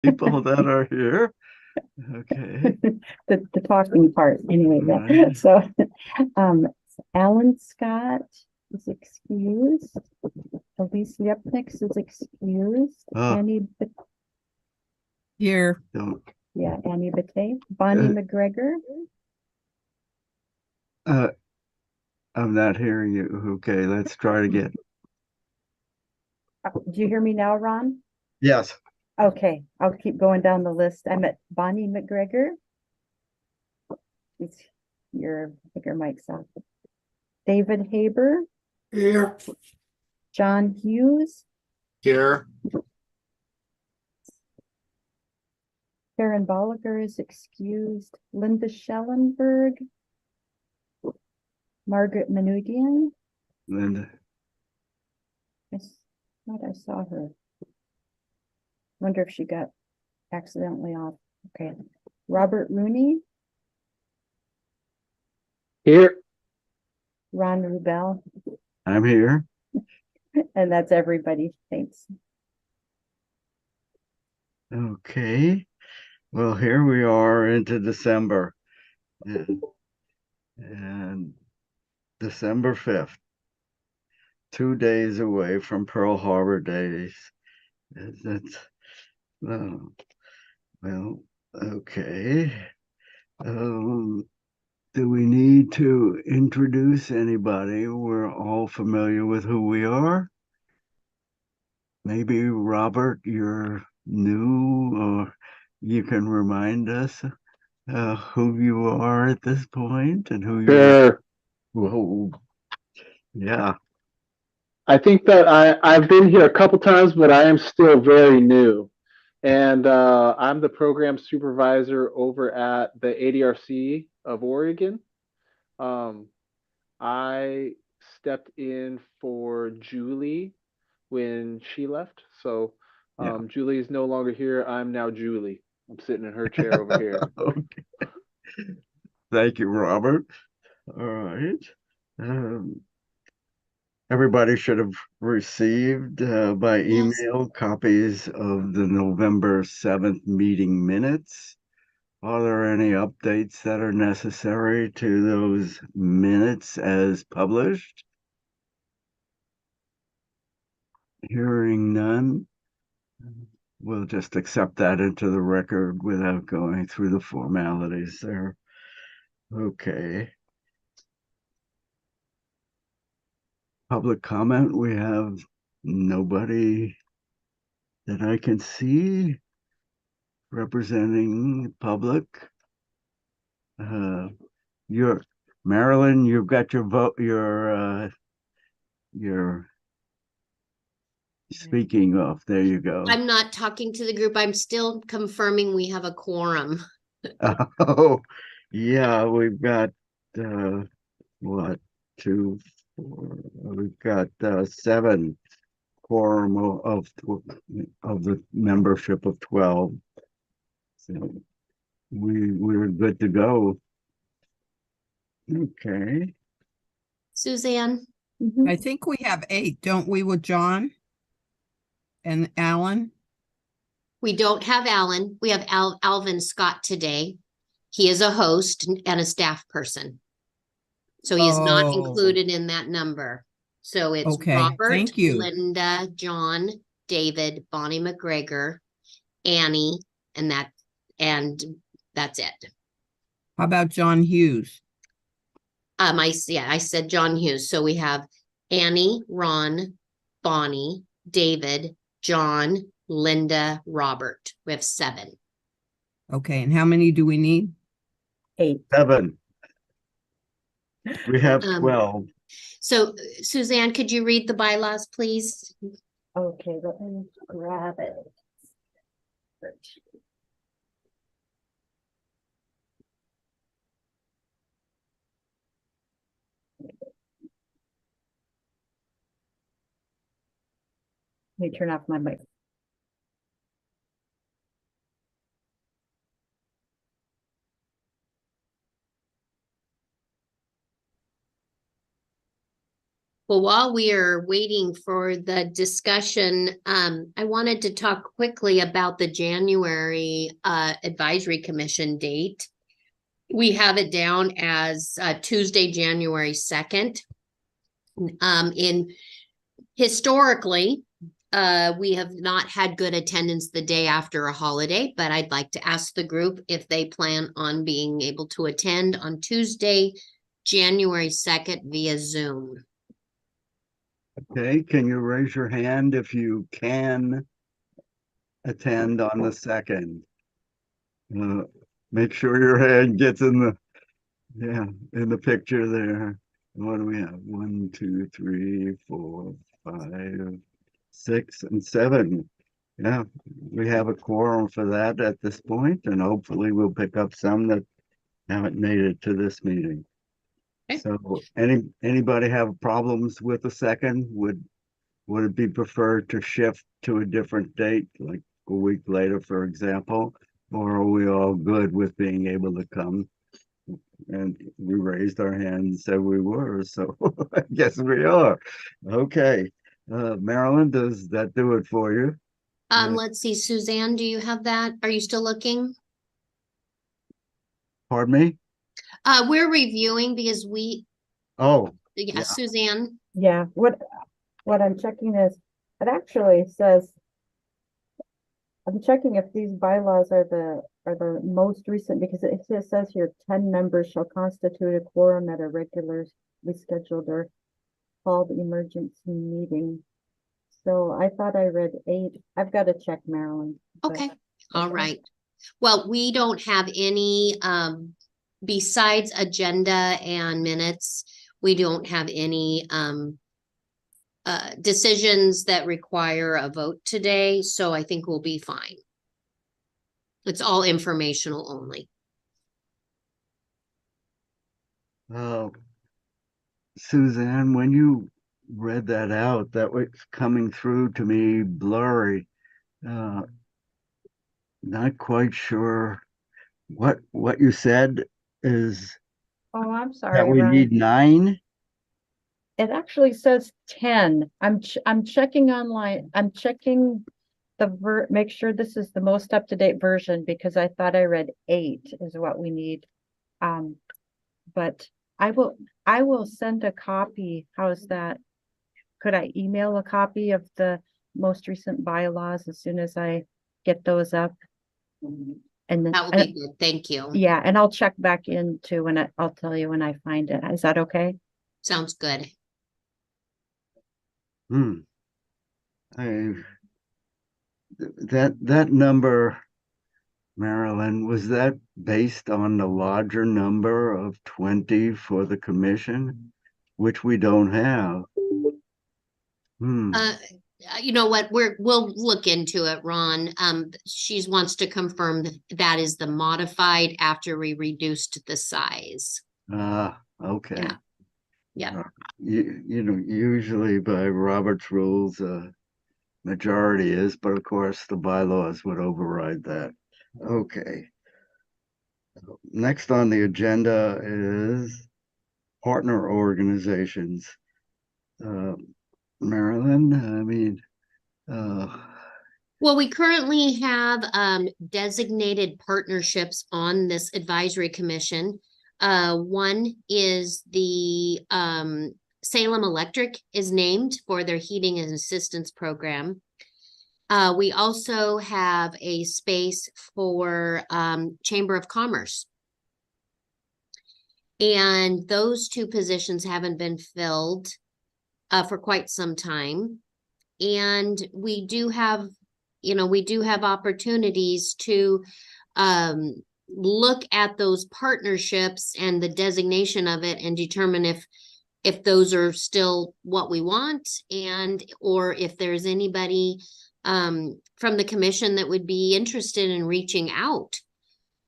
people that are here. Okay. The talking part anyway. Right. So um Alan Scott is excused. Elise Yepnix is excused. Oh, Here. don't. Annie Batey. Bonnie Uh, McGregor. uh, I'm not hearing you. Okay, let's try it again. Do you hear me now, Ron? Yes. Okay, I'll keep going down the list. I'm at Bonnie McGregor. It's I think your mic's off. David Haber, Here. John Hughes, Here. Karen Bolliger is excused. Linda Schellenberg, Margaret Manoukian. Linda. I thought I saw her. Wonder if she got accidentally off. Okay. Robert Rooney, Here. Ron Rubel, I'm here. and that's everybody. Thanks. Okay. Well, here we are into December. And December 5th, 2 days away from Pearl Harbor Days. That's, oh, well, okay. Um, do we need to introduce anybody? We're all familiar with who we are. Maybe Robert, you're new, or you can remind us who you are at this point and who you Sure. who, yeah. I think that I've been here a couple times, but I am still very new. And I'm the program supervisor over at the ADRC of Oregon. Um, I stepped in for Julie when she left. So Yeah. Julie is no longer here. I'm now Julie. I'm sitting in her chair over here. Okay. Thank you, Robert. All right. Um, everybody should have received by Yes. email copies of the November 7th meeting minutes. Are there any updates that are necessary to those minutes as published? Hearing none, we'll just accept that into the record without going through the formalities there. Okay. Public comment, we have nobody that I can see representing the public. Uh, you're Marilyn, you've got your vote, your speaking off. There you go. I'm not talking to the group. I'm still confirming we have a quorum. Oh, yeah, we've got what, two, four, we've got seven quorum of the membership of 12. So we're good to go. Okay. Suzanne, Mhm. I think we have 8, don't we, with John and Alan? we don't have Alan. We have Alvin Scott today. He is a host and a staff person. So he is not Oh, included in that number. So it's okay. Robert, Thank you. Linda, John, David, Bonnie McGregor, Annie, and and that's it. How about John Hughes? I said John Hughes. So we have Annie, Ron, Bonnie, David, John, Linda, Robert. We have 7. Okay, and how many do we need? 8. Seven. We have Um, 12. so Suzanne, could you read the bylaws, please? Okay, let me grab it. Let me turn off my mic. Well, while we are waiting for the discussion, I wanted to talk quickly about the January Advisory Commission date. We have it down as Tuesday, January 2nd. Historically, we have not had good attendance the day after a holiday, but I'd like to ask the group if they plan on being able to attend on Tuesday, January 2nd via Zoom. Okay, can you raise your hand if you can attend on the 2nd? Make sure your hand gets in the picture there. What do we have? 1, 2, 3, 4, 5, 6, and 7. Yeah, we have a quorum for that at this point, and hopefully we'll pick up some that haven't made it to this meeting. Okay. So anybody have problems with the 2nd? Would it be preferred to shift to a different date, like a week later, for example? Or are we all good with being able to come? And we raised our hands and said we were, so I guess we are. Okay. Marilyn, does that do it for you? Yeah. Let's see, Suzanne, do you have that? Are you still looking? Pardon me? We're reviewing because Oh, yeah, Yeah. Suzanne. Yeah, what I'm checking is, it actually says, I'm checking if these bylaws are the most recent, because it says here 10 members shall constitute a quorum at a regularly scheduled or called emergency meeting. So I thought I read 8. I've got to check, Marilyn. but- Okay, all okay. right. Well, we don't have any, besides agenda and minutes, we don't have any, decisions that require a vote today, so I think we'll be fine. It's all informational only. Suzanne, when you read that out, that was coming through to me blurry. Not quite sure what you said is Oh, I'm that sorry, we Ryan. need 9. It actually says 10. I'm checking online. I'm checking make sure this is the most up-to-date version, because I thought I read 8 is what we need. But I will send a copy. How's that? Could I email a copy of the most recent bylaws as soon as I get those up? And then, That will be good, thank you. yeah, and I'll check back into when I'll tell you when I find it. Is that okay? Sounds good. That number, Marilyn, was that based on the larger number of 20 for the commission, which we don't have? You know what, we'll look into it, Ron. She wants to confirm that is the modified after we reduced the size. Okay. Yeah. You know, usually by Robert's rules, majority is, but of course the bylaws would override that. Okay. Next on the agenda is partner organizations. Marilyn, I mean, Well, we currently have designated partnerships on this advisory commission. One is the Salem Electric is named for their heating and assistance program. We also have a space for Chamber of Commerce. And those 2 positions haven't been filled for quite some time. And we do have opportunities to look at those partnerships and the designation of it and determine if those are still what we want, or if there's anybody from the commission that would be interested in reaching out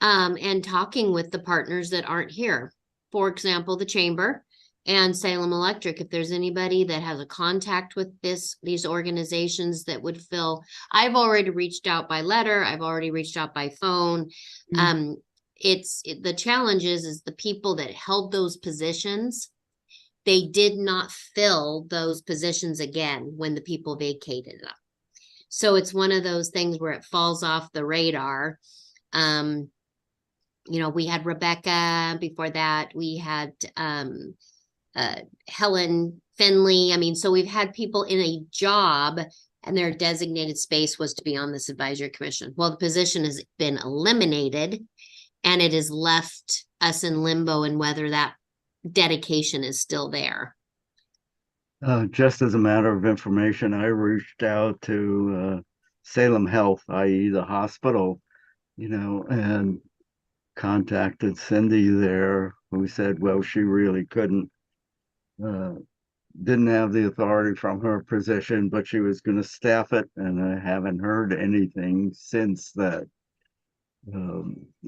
and talking with the partners that aren't here. For example, the Chamber and Salem Electric, if there's anybody that has a contact with these organizations that would fill. I've already reached out by letter. I've already reached out by phone. The challenge is the people that held those positions they did not fill those positions again when the people vacated them. So it's one of those things where it falls off the radar. We had Rebecca before that. We had Helen Finley. I mean, so we've had people in a job and their designated space was to be on this advisory commission. Well, the position has been eliminated and it has left us in limbo and whether that dedication is still there. Just as a matter of information, I reached out to Salem Health, i.e. the hospital, and contacted Cindy there, who said, well, she really couldn't, didn't have the authority from her position, but she was going to staff it, and I haven't heard anything since that.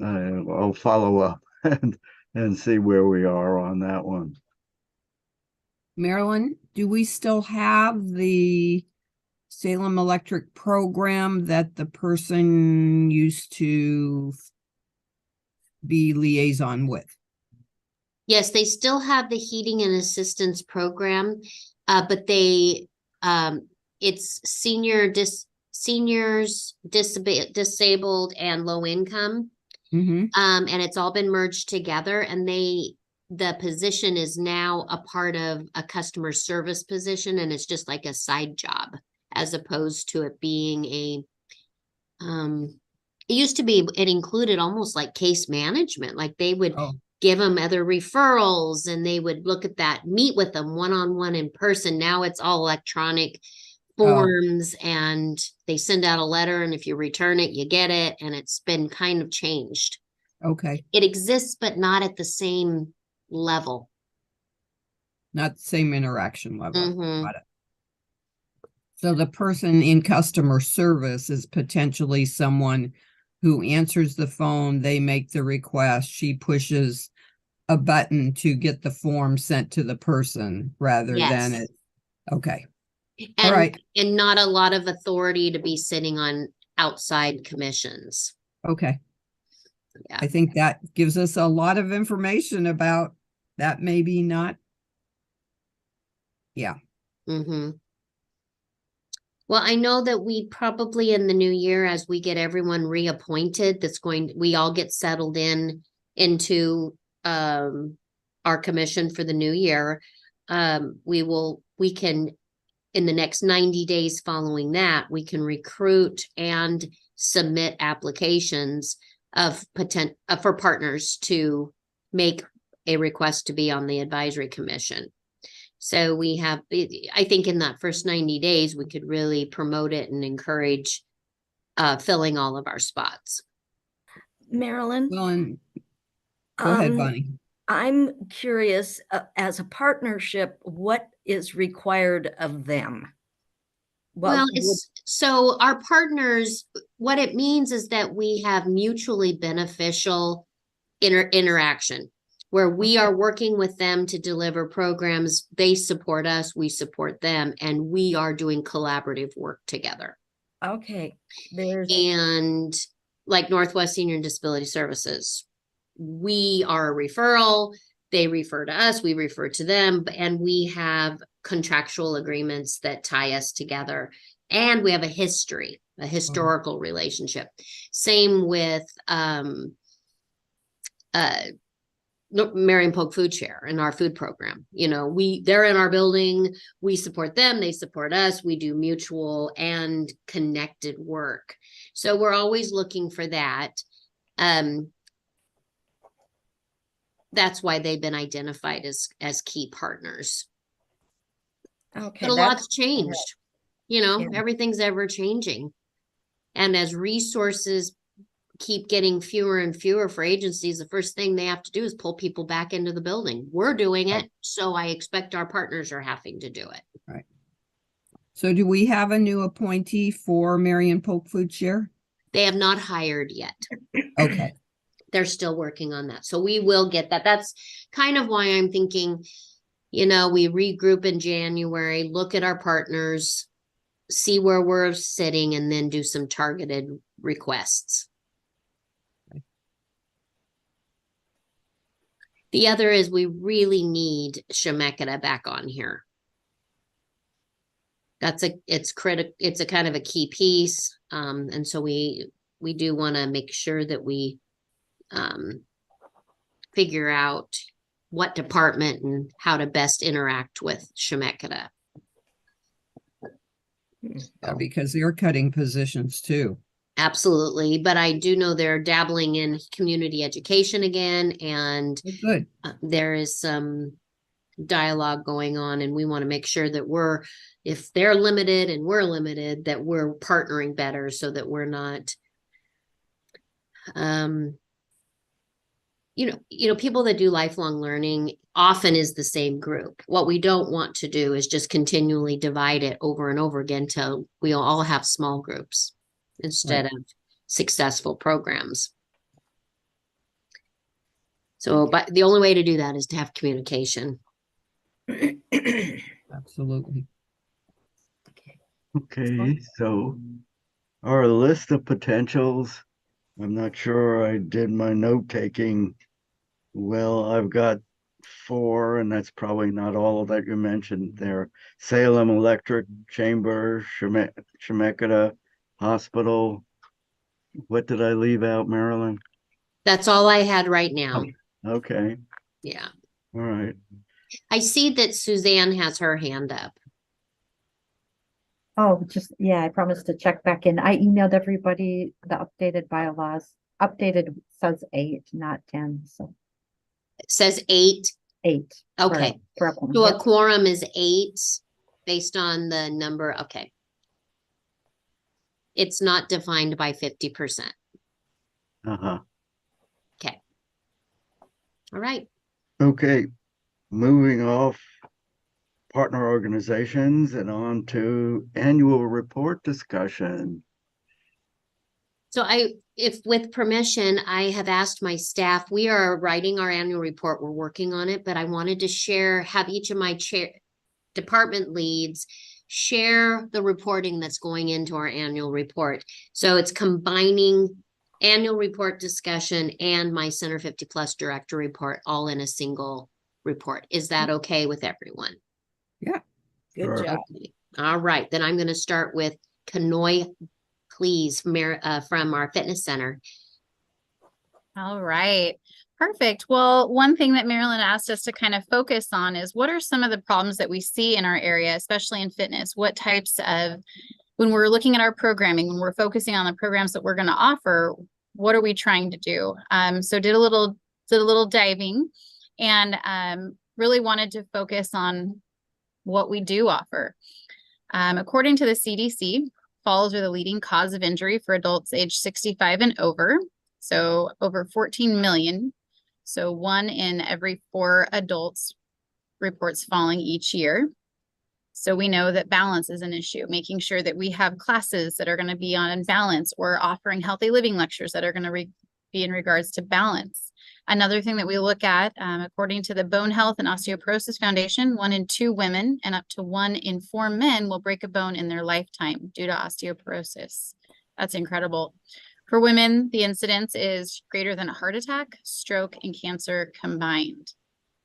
I'll follow up and see where we are on that one. Marilyn, do we still have the Salem Electric program that the person used to be liaison with? Yes, they still have the heating and assistance program, but it's seniors, disabled, and low income. Mm-hmm. And it's all been merged together, and the position is now a part of a customer service position, and it's just like a side job as opposed to it being it used to be, it included almost like case management, like they would give them other referrals and they would look at that, meet with them one-on-one in person. Now it's all electronic forms and they send out a letter, and if you return it, you get it, and it's been kind of changed. Okay. It exists, but not at the same level. Not the same interaction level. Mhm. Got it. So the person in customer service is potentially someone who answers the phone, they make the request, she pushes a button to get the form sent to the person rather than Yes. it. Okay. And, All right. and not a lot of authority to be sitting on outside commissions. Okay. Yeah. I think that gives us a lot of information about that. Maybe not. Yeah. Mm-hmm. Well, I know that we probably in the new year, as we get everyone reappointed, we all get settled into our commission for the new year. We can, in the next 90 days following that, we can recruit and submit applications for partners to make a request to be on the advisory commission. So I think in that first 90 days, we could really promote it and encourage filling all of our spots. Marilyn, Well, and go ahead, Bonnie. I'm curious, as a partnership, what is required of them? Well, so our partners, what it means is that we have mutually beneficial interaction where we are working with them to deliver programs. They support us, we support them, and we are doing collaborative work together. Okay. And like Northwest Senior and Disability Services, we are a referral. They refer to us, we refer to them, and we have contractual agreements that tie us together. And we have a historical relationship. Same with Marion Polk Food Share and our food program. They're in our building, we support them, they support us, we do mutual and connected work. So we're always looking for that. That's why they've been identified as key partners. Okay. But a lot's changed. Yeah. Everything's ever changing. And as resources keep getting fewer and fewer for agencies, the first thing they have to do is pull people back into the building. We're doing it, so I expect our partners are having to do it. Right. So do we have a new appointee for Marion Polk Food Share? They have not hired yet. Okay. They're still working on that. So we will get that. That's kind of why I'm thinking, we regroup in January, look at our partners, see where we're sitting, and then do some targeted requests. The other is we really need Shemeketa back on here. It's a kind of a key piece. And so we do want to make sure that we figure out what department and how to best interact with Shemeketa. Yeah, because they're cutting positions too. Absolutely. But I do know they're dabbling in community education again, and Oh, good. there is some dialogue going on, and we want to make sure that if they're limited and we're limited, that we're partnering better so that we're not, people that do lifelong learning often is the same group. What we don't want to do is just continually divide it over and over again till we all have small groups instead of successful programs. So, but the only way to do that is to have communication. Absolutely. Okay, so our list of potentials, I'm not sure I did my note taking. Well, I've got 4, and that's probably not all that you mentioned there. Salem Electric Chamber, Shemeketa Hospital. What did I leave out, Marilyn? That's all I had right now. Okay, Yeah. all right. I see that Suzanne has her hand up. Oh, I promised to check back in. I emailed everybody the updated bylaws. Updated says 8, not 10, so It says 8. 8. Okay. For Oklahoma. So a Yep. quorum is 8 based on the number. Okay. It's not defined by 50%. Uh-huh. Okay. All right. Okay, moving off partner organizations and on to annual report discussion. So if with permission, I have asked my staff, we are writing our annual report. We're working on it, but I wanted to have each of my department leads share the reporting that's going into our annual report. So it's combining annual report discussion and my Center 50 Plus director report all in a single report. Is that okay with everyone? Yeah. Good Sure. job. Okay. All right, then I'm going to start with Kanoy, please, from our fitness center. All right. Perfect. Well, one thing that Marilyn asked us to kind of focus on is what are some of the problems that we see in our area, especially in fitness? What types of, when we're looking at our programming, when we're focusing on the programs that we're going to offer, what are we trying to do? So did a little diving and really wanted to focus on what we do offer. According to the CDC, falls are the leading cause of injury for adults age 65 and over. So over 14 million. So 1 in every 4 adults reports falling each year. So we know that balance is an issue, making sure that we have classes that are going to be on balance or offering healthy living lectures that are going to be in regards to balance. Another thing that we look at, according to the Bone Health and Osteoporosis Foundation, 1 in 2 women and up to 1 in 4 men will break a bone in their lifetime due to osteoporosis. That's incredible. For women, the incidence is greater than a heart attack, stroke, and cancer combined.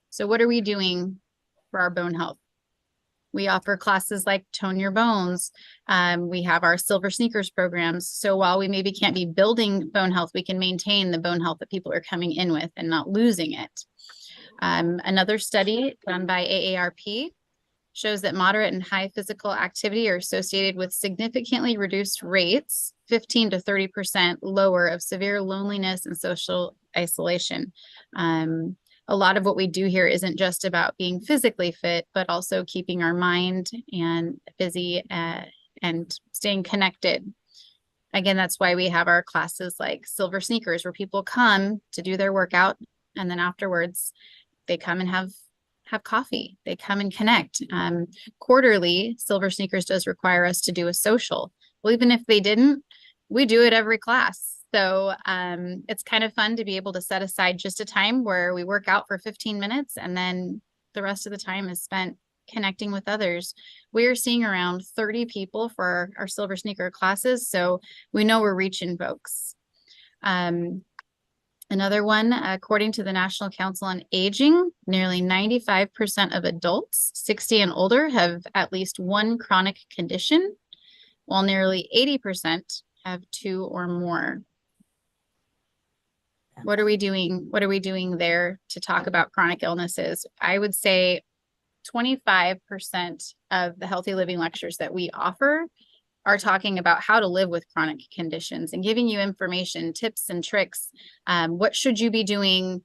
So what are we doing for our bone health? We offer classes like Tone Your Bones. We have our Silver Sneakers programs. So while we maybe can't be building bone health, we can maintain the bone health that people are coming in with and not losing it. Another study done by AARP shows that moderate and high physical activity are associated with significantly reduced rates, 15 to 30% lower of severe loneliness and social isolation. A lot of what we do here isn't just about being physically fit, but also keeping our mind and busy and staying connected. Again, that's why we have our classes like Silver Sneakers, where people come to do their workout, and then afterwards they come and have coffee. They come and connect. Quarterly, Silver Sneakers does require us to do a social. Well, even if they didn't, we do it every class. So it's kind of fun to be able to set aside just a time where we work out for 15 minutes and then the rest of the time is spent connecting with others. We are seeing around 30 people for our Silver Sneaker classes. So we know we're reaching folks. Another one, according to the National Council on Aging, nearly 95% of adults 60 and older have at least one chronic condition, while nearly 80% have two or more. What are we doing? What are we doing there to talk about chronic illnesses? I would say 25% of the healthy living lectures that we offer are talking about how to live with chronic conditions and giving you information, tips and tricks. What should you be doing?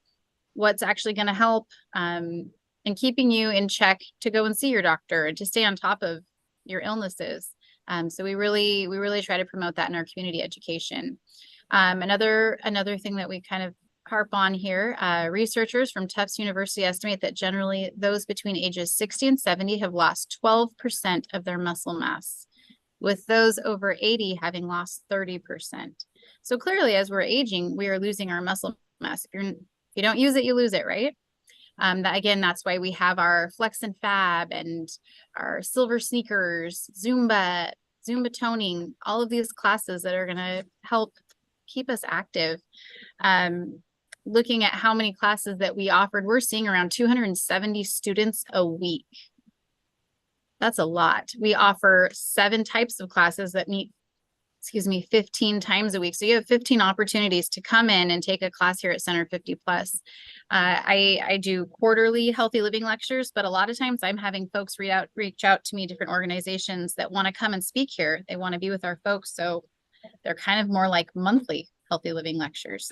What's actually going to help, and keeping you in check to go and see your doctor and to stay on top of your illnesses. So we really try to promote that in our community education. Another thing that we kind of harp on here, researchers from Tufts University estimate that generally those between ages 60 and 70 have lost 12% of their muscle mass, with those over 80 having lost 30%. So clearly, as we're aging, we are losing our muscle mass. If you don't use it, you lose it, right? That's why we have our Flex and Fab and our Silver Sneakers, Zumba toning, all of these classes that are going to help keep us active. Looking at how many classes that we offered, we're seeing around 270 students a week. That's a lot. We offer 7 types of classes that meet, 15 times a week. So you have 15 opportunities to come in and take a class here at Center 50 Plus. I do quarterly healthy living lectures, but a lot of times I'm having folks reach out to me, different organizations that want to come and speak here. They want to be with our folks. So they're kind of more like monthly healthy living lectures.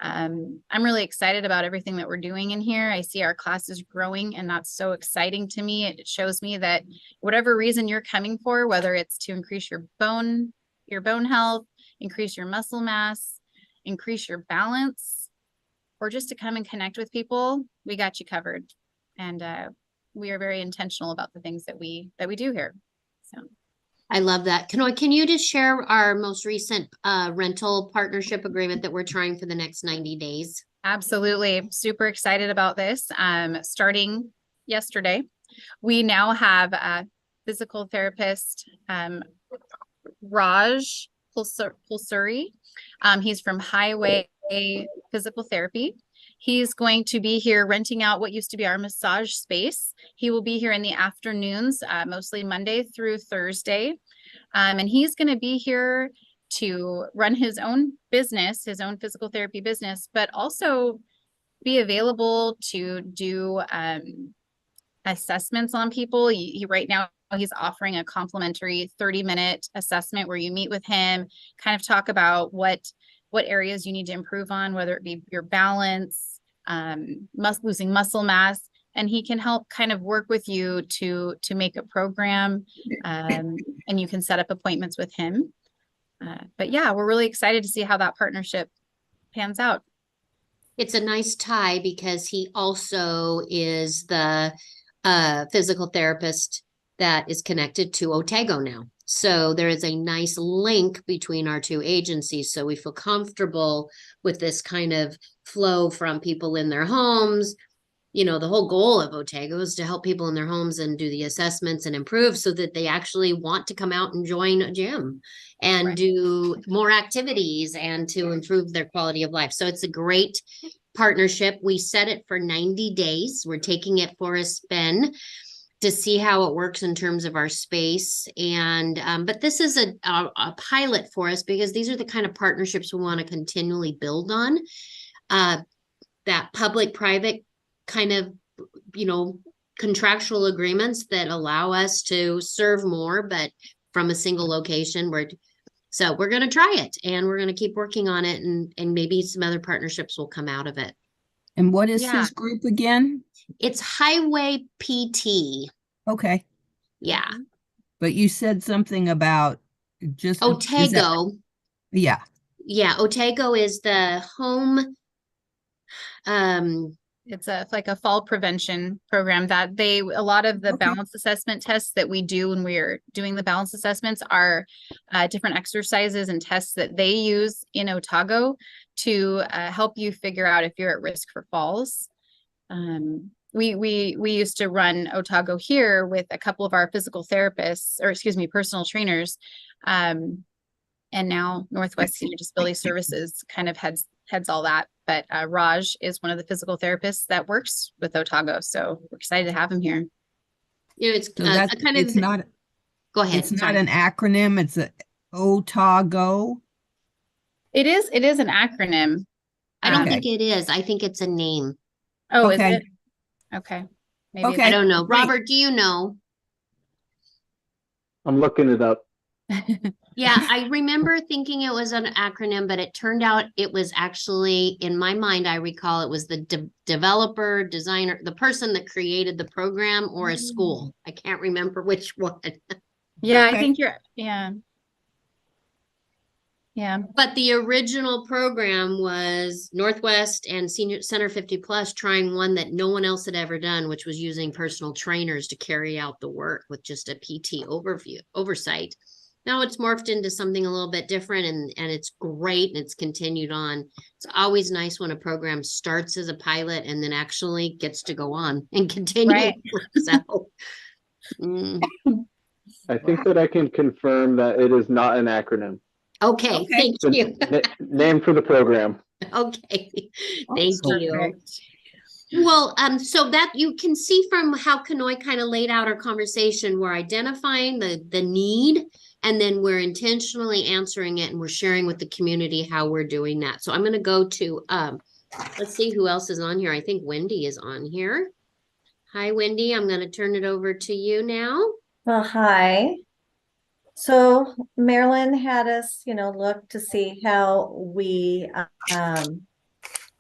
I'm really excited about everything that we're doing in here. I see our classes growing, and that's so exciting to me. It shows me that whatever reason you're coming for, whether it's to increase your bone health, increase your muscle mass, increase your balance, or just to come and connect with people, we got you covered. And we are very intentional about the things that we do here. So I love that. Can you just share our most recent rental partnership agreement that we're trying for the next 90 days? absolutely. Super excited about this. Starting yesterday, we now have a physical therapist, Raj Pulsuri. He's from Highway Physical Therapy. He's going to be here renting out what used to be our massage space. He will be here in the afternoons, mostly Monday through Thursday. And he's going to be here to run his own business, his own physical therapy business, but also be available to do assessments on people. He right now he's offering a complimentary 30-minute assessment where you meet with him, kind of talk about what areas you need to improve on, whether it be your balance, losing muscle mass, and he can help kind of work with you to make a program, and you can set up appointments with him. But yeah, we're really excited to see how that partnership pans out. It's a nice tie because he also is the physical therapist that is connected to Otago now. So there is a nice link between our two agencies. So we feel comfortable with this kind of flow from people in their homes. You know, the whole goal of Otago is to help people in their homes and do the assessments and improve so that they actually want to come out and join a gym and Right. do more activities and to improve their quality of life. So it's a great partnership. We set it for 90 days. We're taking it for a spin to see how it works in terms of our space. And but this is a pilot for us because these are the kind of partnerships we want to continually build on. That public-private kind of, contractual agreements that allow us to serve more, but from a single location. So we're going to try it and we're going to keep working on it, and maybe some other partnerships will come out of it. And what is Yeah. his group again? It's Highway PT. Okay, Yeah. but you said something about just is that- Otago. yeah. Yeah. Otago is the home. It's like a fall prevention program that a lot of the Okay. balance assessment tests that we do when we're doing the balance assessments are different exercises and tests that they use in Otago to help you figure out if you're at risk for falls. We used to run Otago here with a couple of our physical therapists, or excuse me, personal trainers. And now Northwest Senior Disability Services kind of heads all that. But Raj is one of the physical therapists that works with Otago. So we're excited to have him here. You know, it's So that's, kind of, it's not, go ahead. it's not sorry. an acronym, it's a Otago. It is an acronym. I don't Okay. think it is. I think it's a name. Oh, Okay. is it? Okay. Maybe Okay. I don't know. Great. Robert, do you know? I'm looking it up. Yeah, I remember thinking it was an acronym, but it turned out it was actually, in my mind, I recall it was the developer, designer, the person that created the program or a school. I can't remember which one. Yeah, I Okay. think you're, yeah. Yeah. But the original program was Northwest and Senior Center 50 Plus trying one that no one else had ever done, which was using personal trainers to carry out the work with just a PT oversight. Now it's morphed into something a little bit different and it's great and it's continued on. It's always nice when a program starts as a pilot and then actually gets to go on and continue. Right. So, mm, I think that I can confirm that it is not an acronym. okay, Okay. thank It's you. the name for the program. Okay, thank you. Perfect. Well, so that you can see from how Kanoi kind of laid out our conversation, we're identifying the need, and then we're intentionally answering it, and we're sharing with the community how we're doing that. So I'm going to go to, let's see who else is on here. I think Wendy is on here. Hi, Wendy. I'm going to turn it over to you now. Well, hi. So Marilyn had us, look to see how we are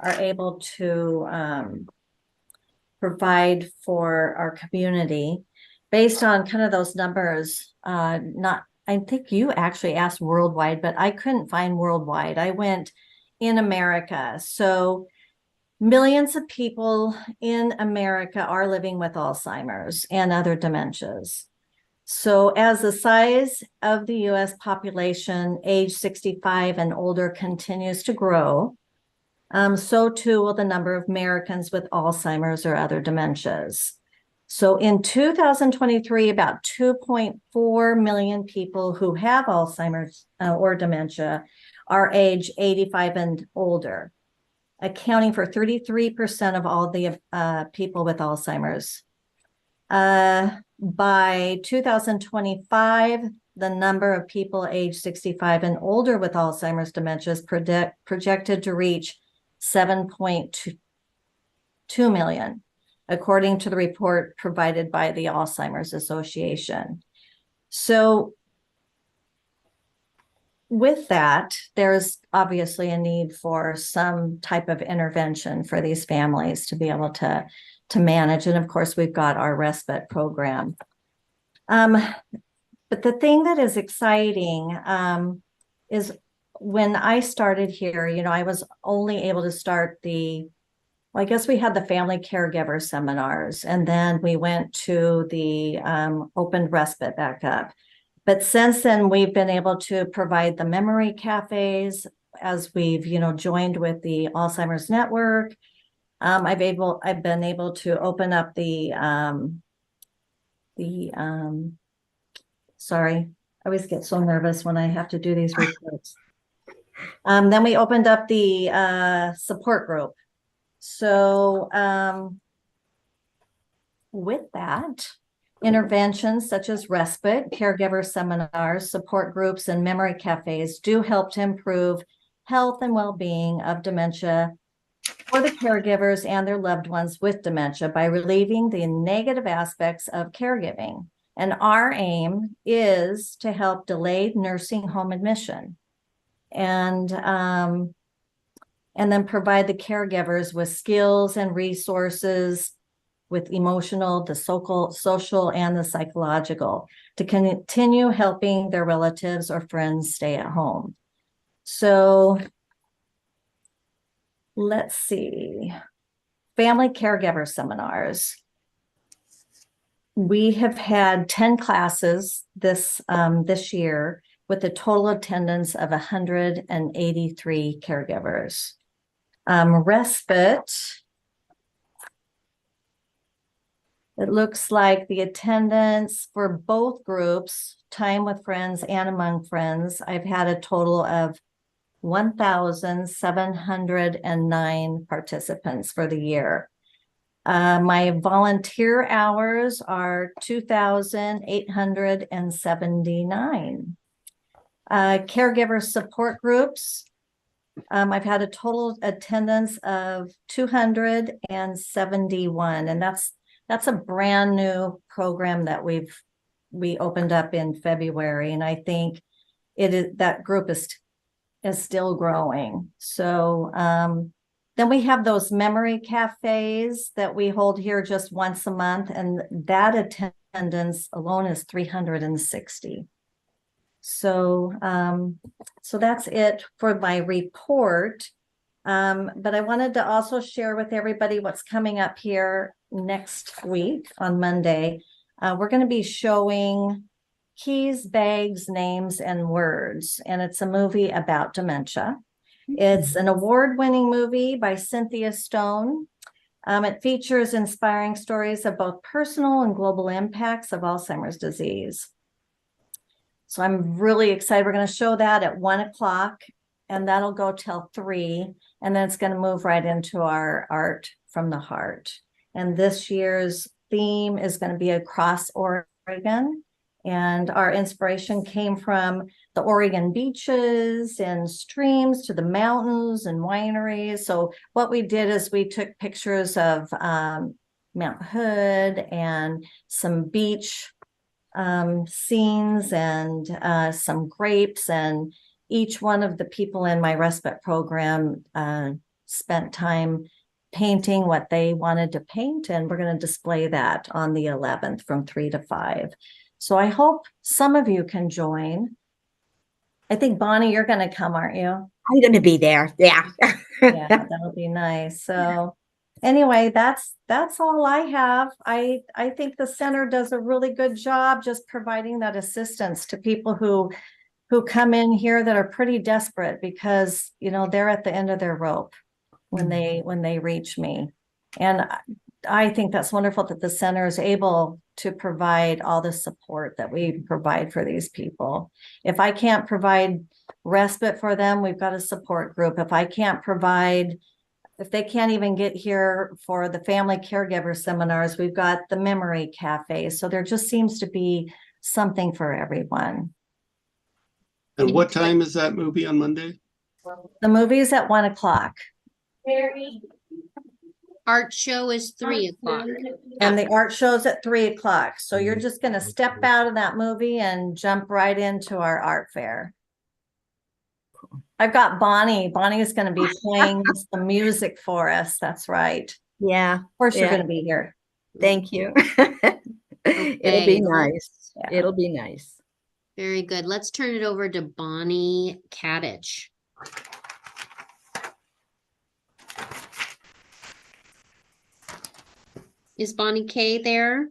able to provide for our community based on kind of those numbers. I think you actually asked worldwide, but I couldn't find worldwide. I went in America. So millions of people in America are living with Alzheimer's and other dementias. So as the size of the US population, age 65 and older, continues to grow, so too will the number of Americans with Alzheimer's or other dementias. So in 2023, about 2.4 million people who have Alzheimer's or dementia are age 85 and older, accounting for 33% of all the people with Alzheimer's. By 2025, the number of people age 65 and older with Alzheimer's dementia is projected to reach 7.2 million, according to the report provided by the Alzheimer's Association. So with that, there's obviously a need for some type of intervention for these families to be able to manage. And of course, we've got our respite program. But the thing that is exciting is when I started here, I was only able to start I guess we had the family caregiver seminars, and then we went to the opened respite back up. But since then, we've been able to provide the memory cafes as we've, joined with the Alzheimer's Network. I've been able to open up sorry, I always get so nervous when I have to do these reports. Then we opened up the support group. So with that, interventions such as respite, caregiver seminars, support groups, and memory cafes do help to improve health and well-being of dementia for the caregivers and their loved ones with dementia by relieving the negative aspects of caregiving. And our aim is to help delayed nursing home admission and then provide the caregivers with skills and resources with emotional, the social, and the psychological to continue helping their relatives or friends stay at home. So let's see, family caregiver seminars. We have had 10 classes this year with a total attendance of 183 caregivers. Respite, It looks like the attendance for both groups, Time with Friends and Among Friends, I've had a total of 1,709 participants for the year. My volunteer hours are 2,879. Caregiver support groups, I've had a total attendance of 271, and that's a brand new program that we opened up in February, and I think that group is still growing. So then we have those memory cafes that we hold here just once a month, and that attendance alone is 360. So so that's it for my report. But I wanted to also share with everybody what's coming up here next week on Monday. We're going to be showing Keys, Bags, Names, and Words, and it's a movie about dementia. It's an award-winning movie by Cynthia Stone. It features inspiring stories of both personal and global impacts of Alzheimer's disease. So I'm really excited. We're going to show that at 1 o'clock, and that'll go till 3. And then it's going to move right into our Art from the Heart. And this year's theme is going to be across Oregon. And our inspiration came from the Oregon beaches and streams to the mountains and wineries. So what we did is we took pictures of Mount Hood and some beach scenes and some grapes, and each one of the people in my respite program spent time painting what they wanted to paint, and we're going to display that on the 11th from 3 to 5. So I hope some of you can join. I think, Bonnie, you're going to come, aren't you? I'm going to be there. Yeah. Yeah, that'll be nice. So anyway, that's all I have. I think the center does a really good job just providing that assistance to people who come in here that are pretty desperate because, you know, they're at the end of their rope when they reach me. And I think that's wonderful that the center is able to provide all the support that we provide for these people. If I can't provide respite for them, we've got a support group. If they can't even get here for the family caregiver seminars, we've got the memory cafe. So there just seems to be something for everyone. And what time is that movie on Monday? The movie is at 1 o'clock. Art show is 3 o'clock. And the art show's at 3 o'clock. So you're just going to step out of that movie and jump right into our art fair. I've got Bonnie. Bonnie is going to be playing some music for us. That's right. Yeah. Of course, you're Yeah. going to be here. Thank you. It'll Okay. be nice. Yeah. It'll be nice. Very good. Let's turn it over to Bonnie Kadich. Is Bonnie K there?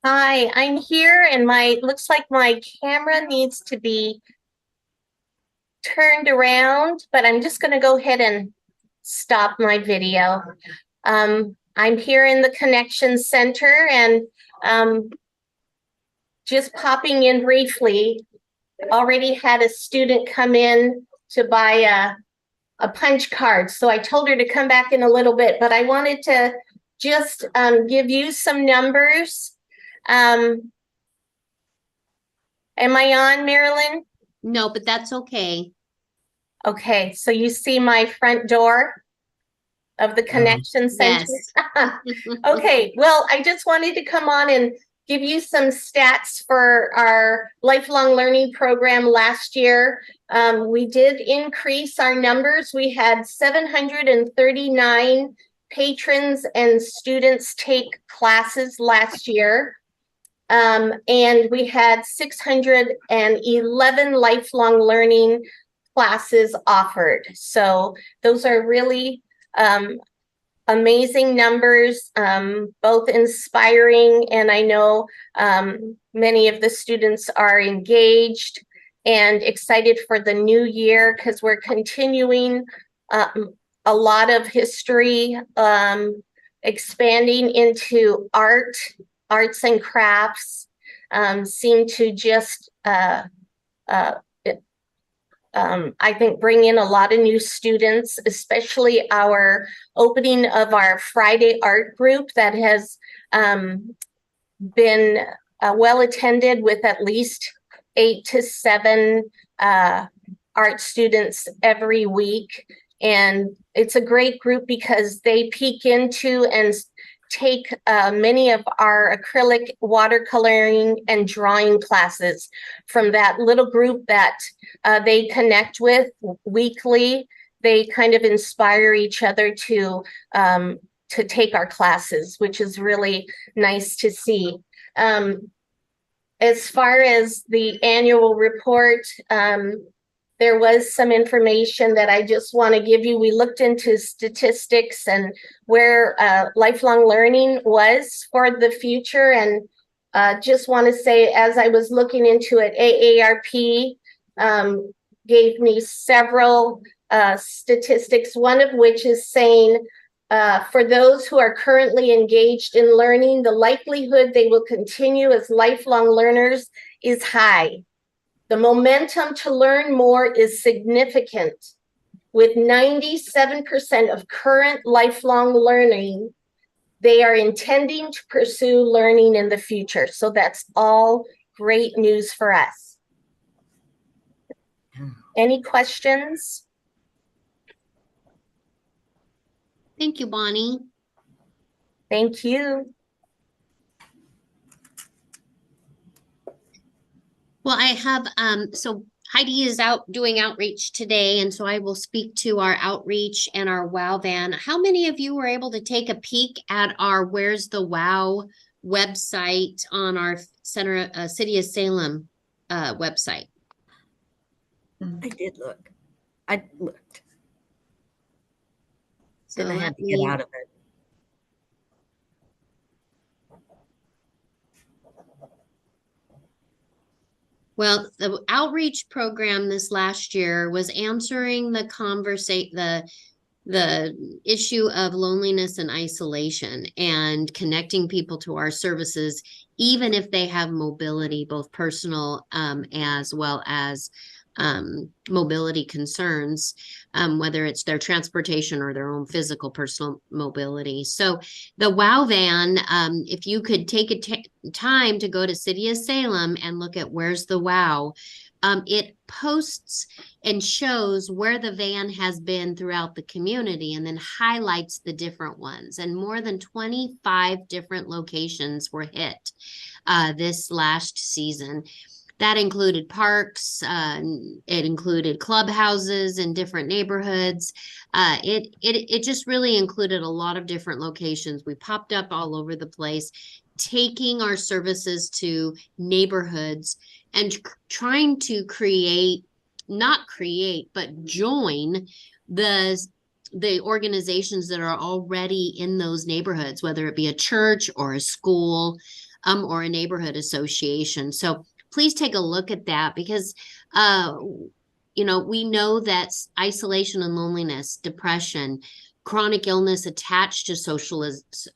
Hi, I'm here and looks like my camera needs to be turned around, but I'm just gonna go ahead and stop my video. I'm here in the Connection Center and just popping in briefly. Already had a student come in to buy a punch card, so I told her to come back in a little bit, but I wanted to just give you some numbers. Am I on, Marilyn? No, but that's okay. Okay, so you see my front door of the Connection Center? Yes. Okay, well, I just wanted to come on and give you some stats for our lifelong learning program last year. We did increase our numbers. We had 739 patrons and students take classes last year. And we had 611 lifelong learning classes offered. So those are really amazing numbers, both inspiring, and I know many of the students are engaged and excited for the new year because we're continuing a lot of history expanding into arts and crafts, seem to just, I think, bring in a lot of new students, especially our opening of our Friday art group that has been well attended with at least 8 to 7 art students every week. And it's a great group because they peek into and take many of our acrylic, watercoloring, and drawing classes from that little group that they connect with weekly. They kind of inspire each other to take our classes, which is really nice to see. As far as the annual report, there was some information that I just want to give you. We looked into statistics and where lifelong learning was for the future. And just want to say, as I was looking into it, AARP gave me several statistics, one of which is saying, for those who are currently engaged in learning, the likelihood they will continue as lifelong learners is high. The momentum to learn more is significant, with 97% of current lifelong learning, they are intending to pursue learning in the future. So that's all great news for us. Any questions? Thank you, Bonnie. Thank you. Well, I have, so Heidi is out doing outreach today, and so I will speak to our outreach and our WOW van. How many of you were able to take a peek at our Where's the WOW website on our City of Salem website? I did look. I looked. So And I had let to get me- out of it. Well, the outreach program this last year was answering the issue of loneliness and isolation and connecting people to our services, even if they have mobility, both personal as well as mobility concerns, whether it's their transportation or their own physical personal mobility. So the WOW van, if you could take time to go to City of Salem and look at Where's the WOW, it posts and shows where the van has been throughout the community and then highlights the different ones. And more than 25 different locations were hit this last season. That included parks, it included clubhouses in different neighborhoods. It just really included a lot of different locations. We popped up all over the place, taking our services to neighborhoods and trying to join the organizations that are already in those neighborhoods, whether it be a church or a school or a neighborhood association. So please take a look at that because, we know that isolation and loneliness, depression, chronic illness attached to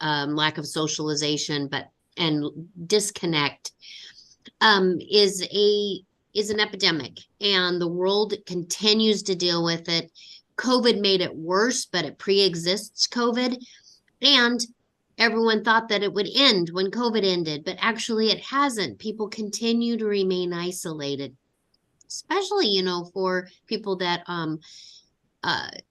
lack of socialization, and disconnect is an epidemic, and the world continues to deal with it. COVID made it worse, but it pre-exists COVID, and everyone thought that it would end when COVID ended, but actually it hasn't. People continue to remain isolated, especially, for people that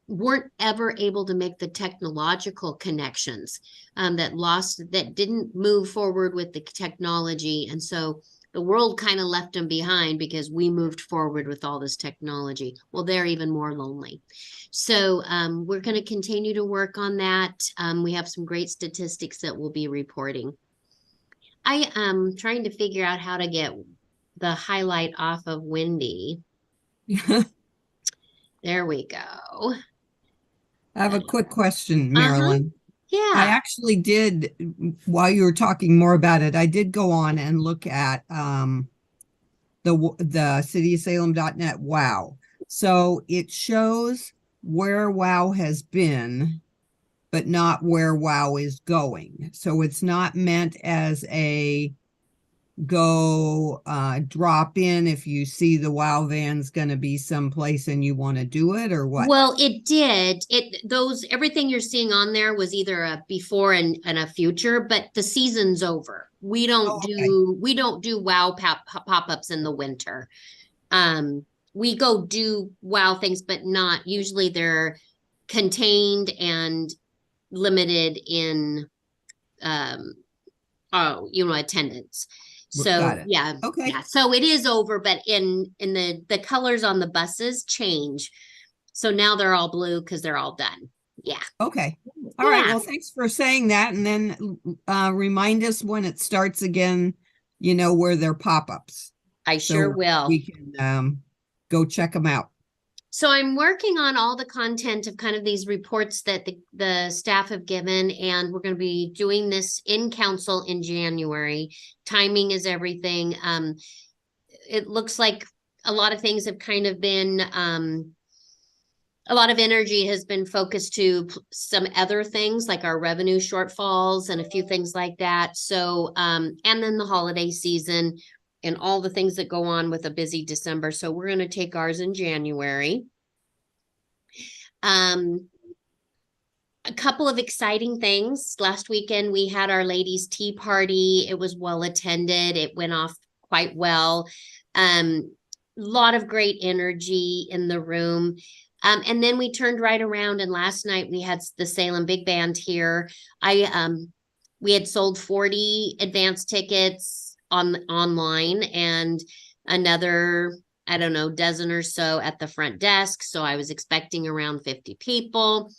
weren't ever able to make the technological connections, that didn't move forward with the technology. And so the world kind of left them behind because we moved forward with all this technology. Well, they're even more lonely. So we're going to continue to work on that. We have some great statistics that we'll be reporting. I am trying to figure out how to get the highlight off of Wendy. There we go. I have a quick question, Marilyn. Yeah. I actually did, while you were talking more about it, I did go on and look at the cityofsalem.net WOW. So it shows where WOW has been but not where WOW is going. So it's not meant as a go drop in if you see the WOW van's going to be someplace and you want to do it, or what? Well, it did. Everything you're seeing on there was either a before and a future, but the season's over. We don't Oh, okay. we don't do WOW pop-ups in the winter. We go do WOW things, but not usually they're contained and limited in attendance. So Got it. yeah, Okay. yeah. So it is over, but in the colors on the buses change. So now they're all blue because they're all done. Yeah. Okay. All right. Yeah. Well, thanks for saying that. And then remind us when it starts again, where they're pop-ups. I sure will. We can go check them out. So I'm working on all the content of kind of these reports that the staff have given, and we're going to be doing this in council in January. Timing is everything. It looks like a lot of things have kind of been, a lot of energy has been focused to some other things like our revenue shortfalls and a few things like that. So, and then the holiday season and all the things that go on with a busy December. So we're going to take ours in January. A couple of exciting things. Last weekend, we had our ladies' tea party. It was well attended. It went off quite well. A lot of great energy in the room. And then we turned right around, and last night we had the Salem Big Band here. We had sold 40 advance tickets online and another, I don't know, dozen or so at the front desk. So I was expecting around 50 people.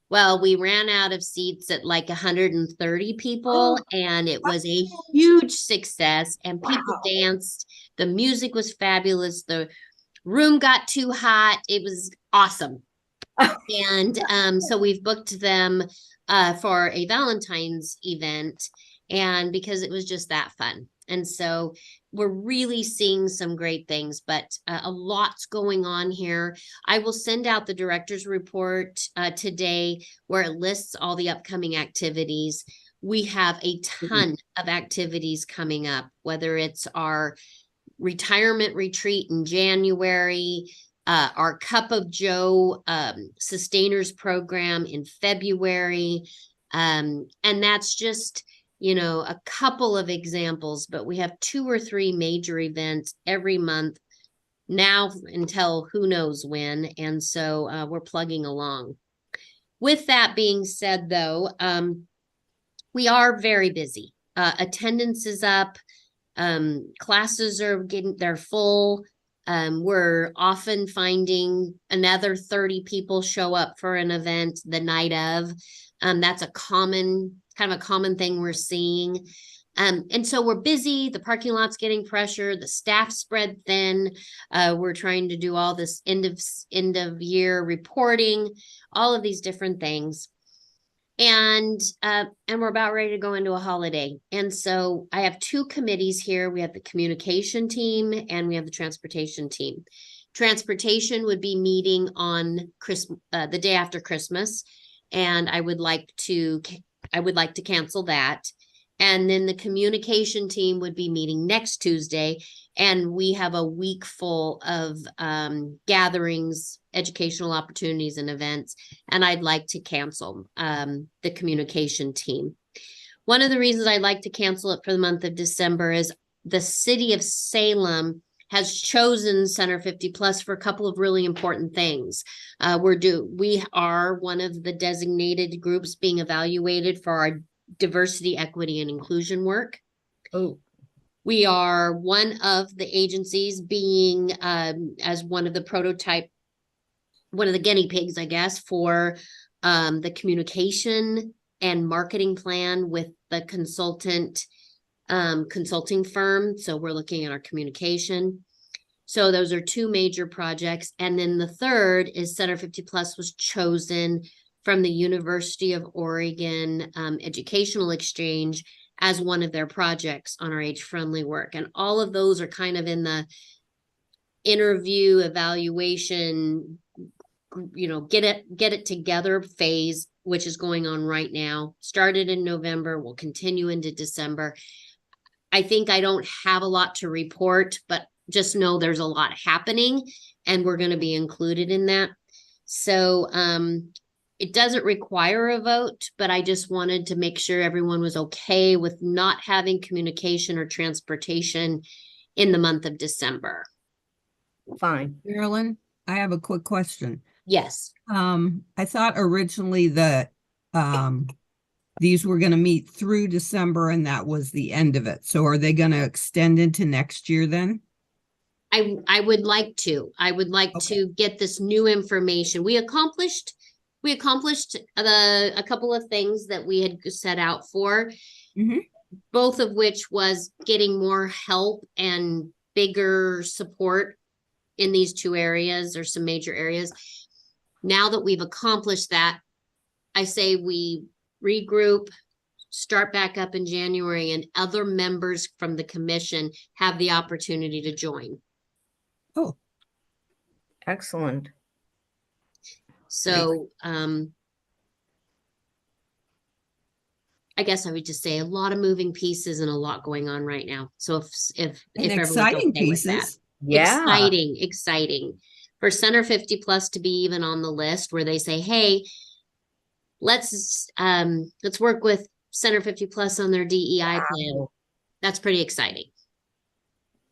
Well, we ran out of seats at like 130 people, and it was a huge success, and people danced. The music was fabulous. The room got too hot. It was awesome. And so we've booked them for a Valentine's event, and because it was just that fun. And so we're really seeing some great things, but a lot's going on here. I will send out the director's report today where it lists all the upcoming activities. We have a ton of activities coming up, whether it's our retirement retreat in January, our Cup of Joe Sustainers program in February. And that's just, a couple of examples, but we have 2 or 3 major events every month now until who knows when. And so we're plugging along. With that being said, though, we are very busy. Attendance is up. Classes are they're full. We're often finding another 30 people show up for an event the night of. That's a common thing we're seeing. And so we're busy. The parking lot's getting pressure. The staff spread thin. We're trying to do all this end of year reporting, all of these different things. And we're about ready to go into a holiday. And so I have 2 committees here. We have the communication team and we have the transportation team. Transportation would be meeting on the day after Christmas. And I would like to cancel that. And then the communication team would be meeting next Tuesday. And we have a week full of gatherings, educational opportunities, and events. And I'd like to cancel the communication team. One of the reasons I'd like to cancel it for the month of December is the city of Salem has chosen Center 50 Plus for a couple of really important things. We are one of the designated groups being evaluated for our diversity, equity, and inclusion work. Oh. We are one of the agencies being as one of the guinea pigs, I guess, for the communication and marketing plan with the consulting firm. So we're looking at our communication. So those are 2 major projects. And then the third is Center 50 Plus was chosen from the University of Oregon Educational Exchange as one of their projects on our age-friendly work. And all of those are kind of in the interview, evaluation, get it together phase which is going on right now, started in November, will continue into December. I think I don't have a lot to report, but just know there's a lot happening and we're going to be included in that. So it doesn't require a vote, but I just wanted to make sure everyone was okay with not having communication or transportation in the month of December. Fine. Marilyn, I have a quick question. Yes. I thought originally that these were going to meet through December and that was the end of it. So are they going to extend into next year then? I would like to. I would like Okay. to get this new information. We accomplished a couple of things that we had set out for, Mhm. both of which was getting more help and bigger support in these two areas or some major areas. Now that we've accomplished that, I say we regroup, start back up in January, and other members from the commission have the opportunity to join. Oh, Excellent. So, I guess I would just say a lot of moving pieces and a lot going on right now. So if and everyone's exciting okay with that. pieces. Yeah. Exciting. For Center 50 Plus to be even on the list where they say, hey, let's work with Center 50 Plus on their DEI plan. Wow. That's pretty exciting.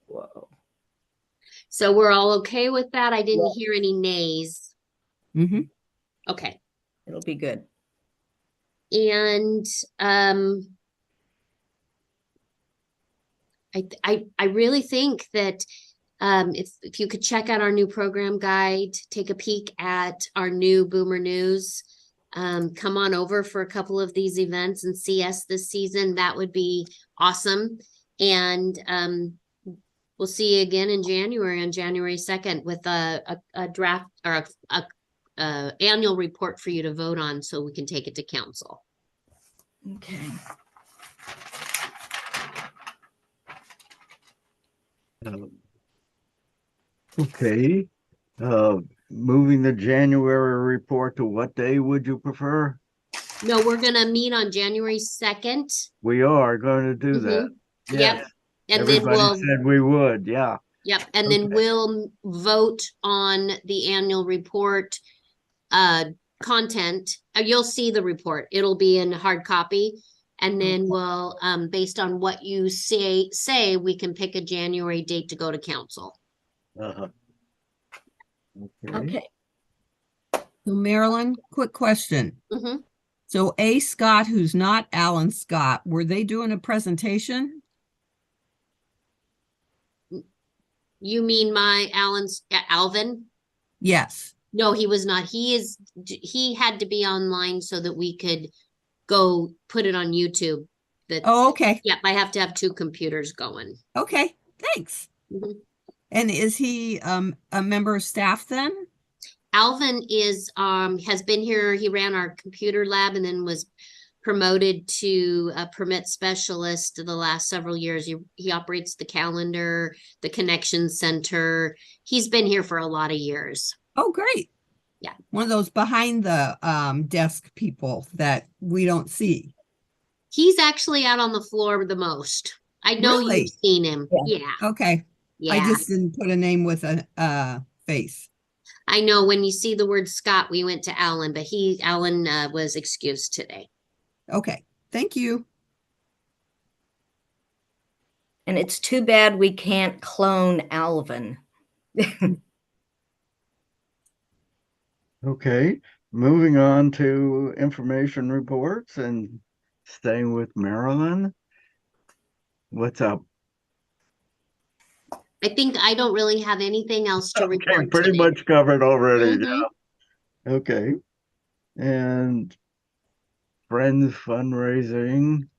Whoa. So we're all okay with that. I didn't hear any nays. Mm-hmm. Okay. It'll be good. And I really think that if you could check out our new program guide, take a peek at our new Boomer News, come on over for a couple of these events and see us this season, that would be awesome. And we'll see you again in January, on January 2nd, with a draft or a annual report for you to vote on so we can take it to council. Okay. Okay, moving the January report to what day would you prefer? No, we're gonna meet on January 2nd. We are going to do that. Yep. Yes, And then everybody we'll, said we would, yeah. yep, and then Okay. we'll vote on the annual report content. You'll see the report. It'll be in hard copy. And then we'll, based on what you say, we can pick a January date to go to council. Uh-huh. Okay. Okay. So Marilyn, quick question. Mhm. So A. Scott, who's not Alan Scott, were they doing a presentation? You mean my Alvin? Yes. No, he was not. He had to be online so that we could go put it on YouTube. Oh, okay. Yep, I have to have two computers going. Okay. Thanks. Mhm. And is he a member of staff then? Alvin has been here. He ran our computer lab and then was promoted to a permit specialist the last several years. He operates the calendar, the connection center. He's been here for a lot of years. Oh, great. Yeah. One of those behind the desk people that we don't see. He's actually out on the floor the most. I know Really? you've seen him. Yeah. Yeah. Okay. Yeah. I just didn't put a name with a face. I know when you see the word Scott, we went to Alan, but Alan was excused today. Okay. Thank you. And it's too bad we can't clone Alvin. Okay, moving on to information reports and staying with Marilyn. What's up? I think I don't really have anything else to Okay, report pretty today. much covered already, Mhm. yeah. Okay. And Friends fundraising,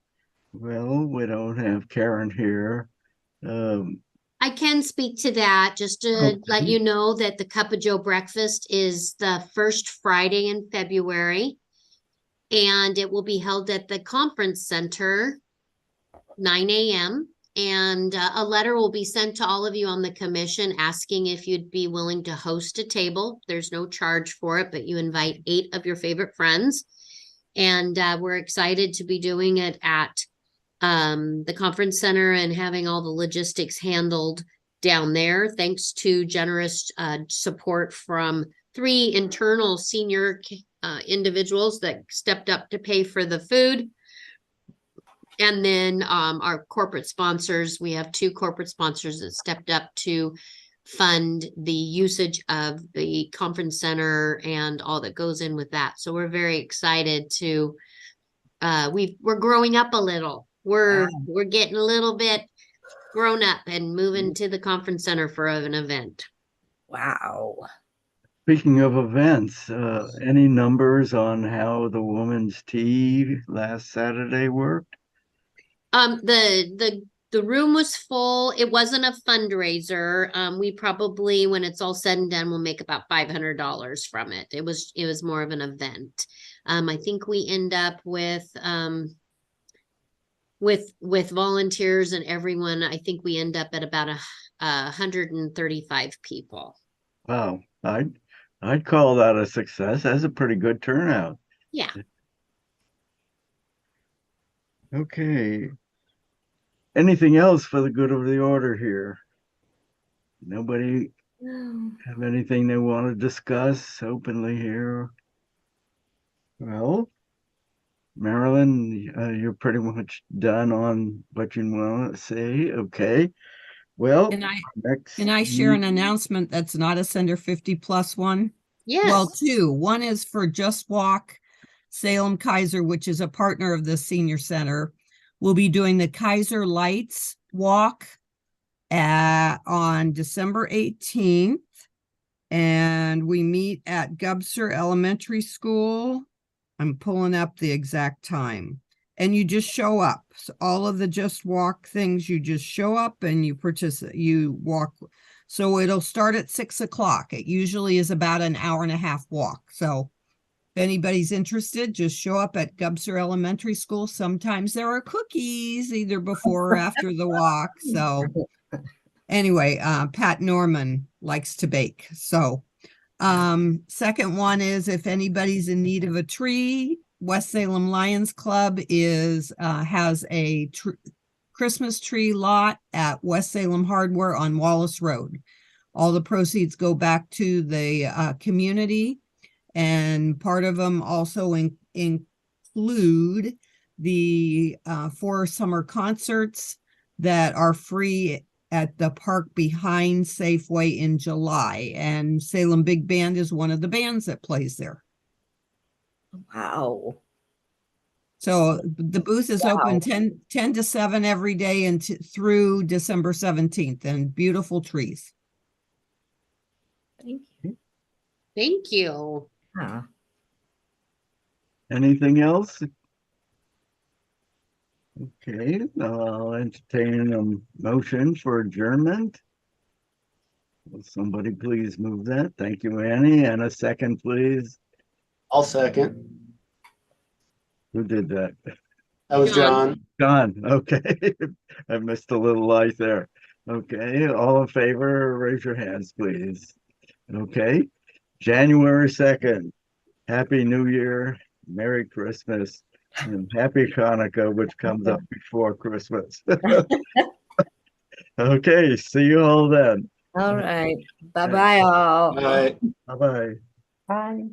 well, we don't have Karen here. I can speak to that just to let Okay. you know that the Cup of Joe breakfast is the first Friday in February. And it will be held at the conference center, 9 a.m. And a letter will be sent to all of you on the commission asking if you'd be willing to host a table. There's no charge for it, but you invite 8 of your favorite friends. And we're excited to be doing it at the conference center and having all the logistics handled down there, thanks to generous support from 3 internal senior individuals that stepped up to pay for the food. And then our corporate sponsors, we have 2 corporate sponsors that stepped up to fund the usage of the conference center and all that goes in with that. So we're very excited to, we're growing up a little. We're getting a little bit grown up and moving to the conference center for an event. Wow. Speaking of events, any numbers on how the women's tea last Saturday worked? The room was full. It wasn't a fundraiser. We probably, when it's all said and done, will make about $500 from it. It was more of an event. I think we end up with volunteers and everyone, I think we end up at about 135 people. Wow, I'd call that a success. That's a pretty good turnout. Yeah. Okay. Anything else for the good of the order here? Nobody have anything they want to discuss openly here? Well, Marilyn, you're pretty much done on what you want to say. Okay. Well, Can I share an announcement that's not a Sender 50+ one? Yes. Well, 2. One is for Just Walk Salem Kaiser, which is a partner of the senior center. We'll be doing the Kaiser Lights Walk on December 18th. And we meet at Gubser Elementary School. I'm pulling up the exact time. And you just show up. So all of the Just Walk things, you just show up and you participate, you walk. So it'll start at 6 o'clock. It usually is about an hour-and-a-half walk. So if anybody's interested, just show up at Gubser Elementary School. Sometimes there are cookies either before or after the walk. So anyway, Pat Norman likes to bake. So second one is if anybody's in need of a tree, West Salem Lions Club has a Christmas tree lot at West Salem Hardware on Wallace Road. All the proceeds go back to the community, and part of them also include the 4 summer concerts that are free at the park behind Safeway in July. And Salem Big Band is one of the bands that plays there. Wow. So the booth is open 10 to 7 every day and through December 17th, and beautiful trees. Thank you. Thank you. Huh. Anything else? Okay, I'll entertain a motion for adjournment. Will somebody please move that? Thank you, Annie. And a second, please. I'll second. Who did that? That was John. John, okay. I missed a little light there. Okay, all in favor, raise your hands, please. Okay, January 2nd. Happy New Year, Merry Christmas, and Happy Hanukkah, which comes up before Christmas. Okay, see you all then. All right. Bye-bye all. All right. Bye-bye. Bye.